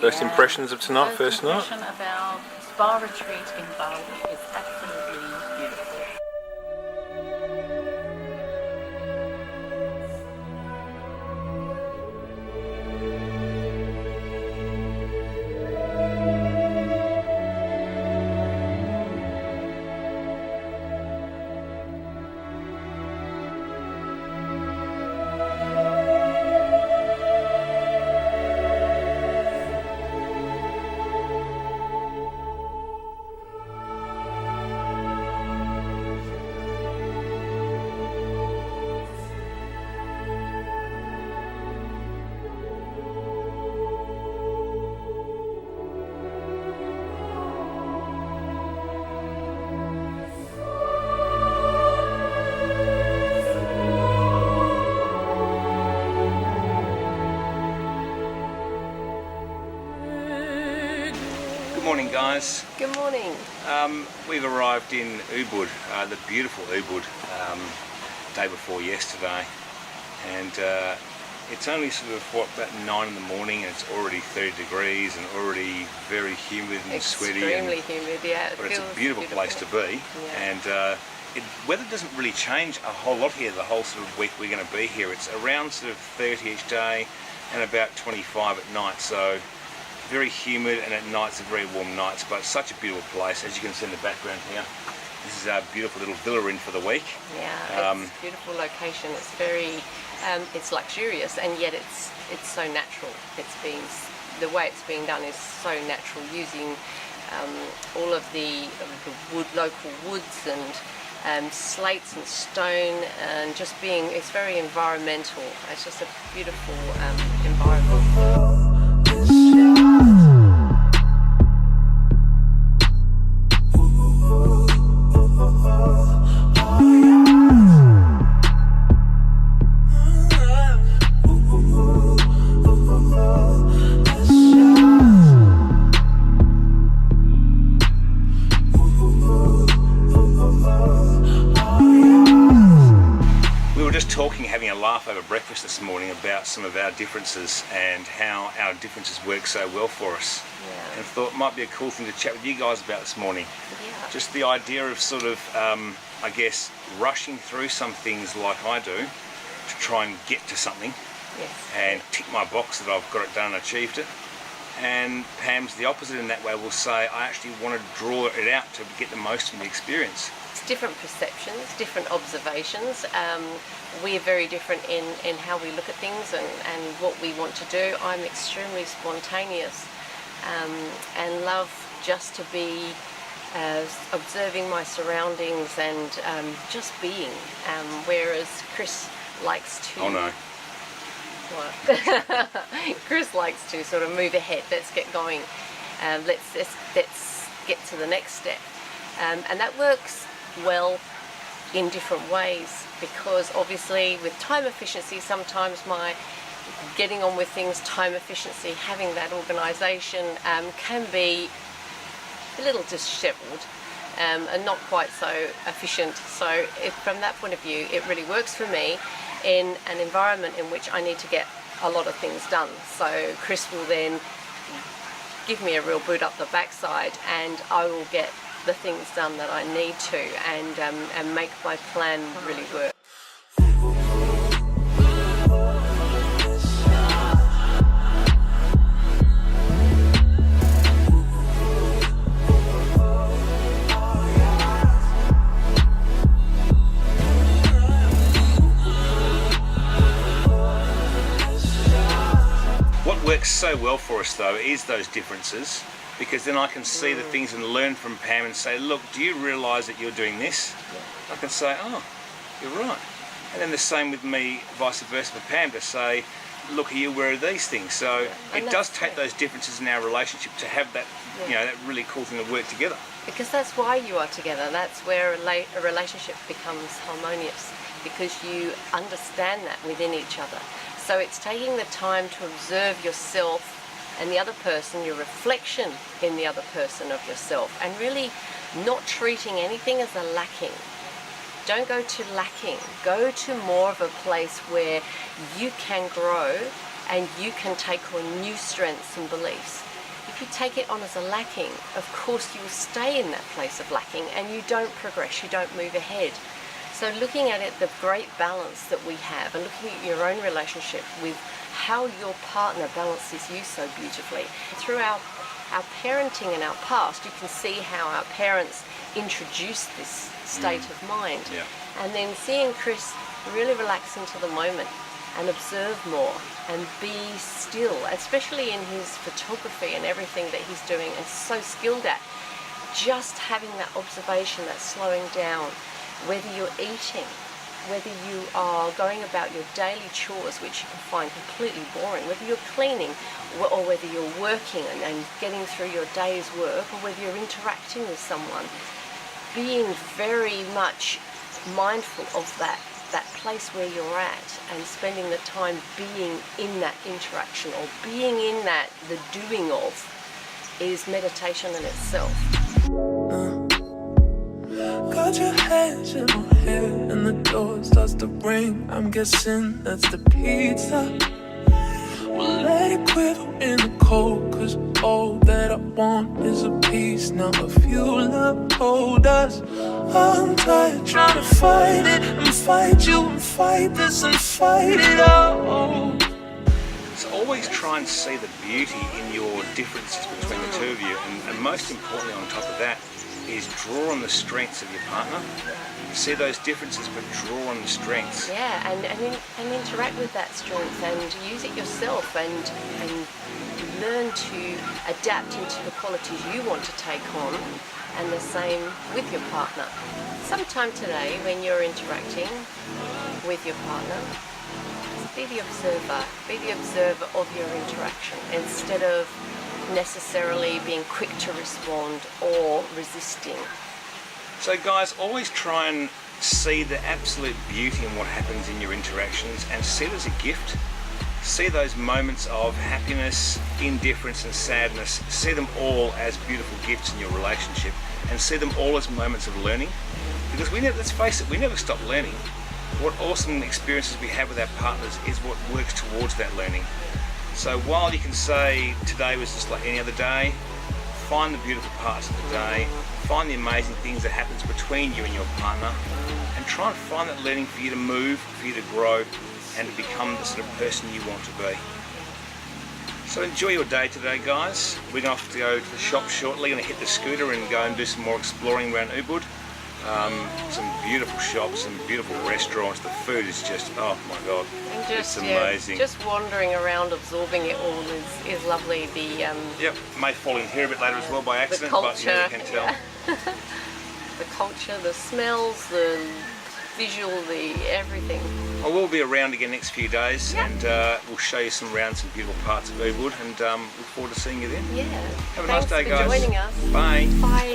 First impressions of tonight, first night? First impression of our spa retreat in Bali is absolutely beautiful. Good morning, guys. Good morning. We've arrived in Ubud, the beautiful Ubud, day before yesterday, and it's only sort of about 9 in the morning, and it's already 30 degrees and already very humid and sweaty. Extremely humid, yeah. But it's a beautiful place to be, and weather doesn't really change a whole lot here the whole sort of week we're going to be here. It's around sort of 30 each day and about 25 at night, so very humid, and at nights are very warm nights, but such a beautiful place. As you can see in the background here, this is our beautiful little villa inn for the week. Yeah, it's a beautiful location. It's very, it's luxurious, and yet it's so natural. The way it's being done is so natural, using all of the local woods and slates and stone, and it's very environmental. It's just a beautiful environment. Having a laugh over breakfast this morning about some of our differences and how our differences work so well for us. Yeah. And thought it might be a cool thing to chat with you guys about this morning. Yeah. Just the idea of sort of, I guess, rushing through some things like I do to try and get to something. Yes. And tick my box that I've got it done and achieved it. And Pam's the opposite in that way, will say I actually want to draw it out to get the most from the experience. It's different perceptions, different observations. We're very different in how we look at things and what we want to do. I'm extremely spontaneous and love just to be observing my surroundings and just being, whereas Chris likes to... Oh no. What? Chris likes to sort of move ahead. Let's get going. Let's get to the next step. And that works well in different ways, because obviously with time efficiency, sometimes my getting on with things, time efficiency, having that organisation can be a little dishevelled and not quite so efficient. So from that point of view, it really works for me in an environment in which I need to get a lot of things done. So Chris will then give me a real boot up the backside, and I will get the things done that I need to, and make my plan really work. What works so well for us though is those differences, because then I can see the things and learn from Pam and say, look, do you realise that you're doing this? Yeah. I can say, oh, you're right. And then the same with me, vice versa for Pam, to say, look, are you aware of these things? So it does take those differences in our relationship to have that, that really cool thing to work together. Because that's why you are together. That's where a relationship becomes harmonious, because you understand that within each other. So it's taking the time to observe yourself and the other person, your reflection in the other person of yourself, and really not treating anything as a lacking. Don't go to lacking. Go to more of a place where you can grow and you can take on new strengths and beliefs. If you take it on as a lacking, of course you will stay in that place of lacking and you don't progress, you don't move ahead. So looking at it, the great balance that we have, and looking at your own relationship with how your partner balances you so beautifully. Through our parenting in our past, you can see how our parents introduced this state of mind. Yeah. And then seeing Chris really relax into the moment and observe more and be still, especially in his photography and everything that he's doing and so skilled at, just having that observation, that slowing down, whether you're eating, whether you are going about your daily chores, which you can find completely boring, whether you're cleaning or whether you're working and getting through your day's work, or whether you're interacting with someone, being very much mindful of that place where you're at and spending the time being in that interaction or being in that, the doing of, is meditation in itself. Got your hands in my hair and the door starts to ring. I'm guessing that's the pizza. We'll let it quiver in the cold, cause all that I want is a piece. Now if you love told us, I'm tired trying to fight it and fight you and fight this and fight it out. So always try and see the beauty in your differences between the two of you, and most importantly on top of that is draw on the strengths of your partner. See those differences, but draw on the strengths. Yeah, and interact with that strength and use it yourself and learn to adapt into the qualities you want to take on, and the same with your partner. Sometime today when you're interacting with your partner, be the observer of your interaction instead of necessarily being quick to respond or resisting. So guys, always try and see the absolute beauty in what happens in your interactions and see it as a gift. See those moments of happiness, indifference and sadness, see them all as beautiful gifts in your relationship, and see them all as moments of learning. Because let's face it, we never stop learning. What awesome experiences we have with our partners is what works towards that learning. So while you can say today was just like any other day, find the beautiful parts of the day, find the amazing things that happens between you and your partner, and try and find that learning for you to move, for you to grow, and to become the sort of person you want to be. So enjoy your day today, guys. We're going to have to go to the shop shortly, going to hit the scooter and go and do some more exploring around Ubud. Some beautiful shops, some beautiful restaurants. The food is just, oh my God, it's amazing. Just wandering around, absorbing it all is lovely. Yep, may fall in here a bit later as well by accident, the culture, but you can tell. Yeah. The culture, the smells, the visual, the everything. I will be around again next few days, yeah. And we'll show you some beautiful parts of Ubud, and look forward to seeing you then. Yeah. Have a nice day, Thanks guys. for joining us. Bye. Bye.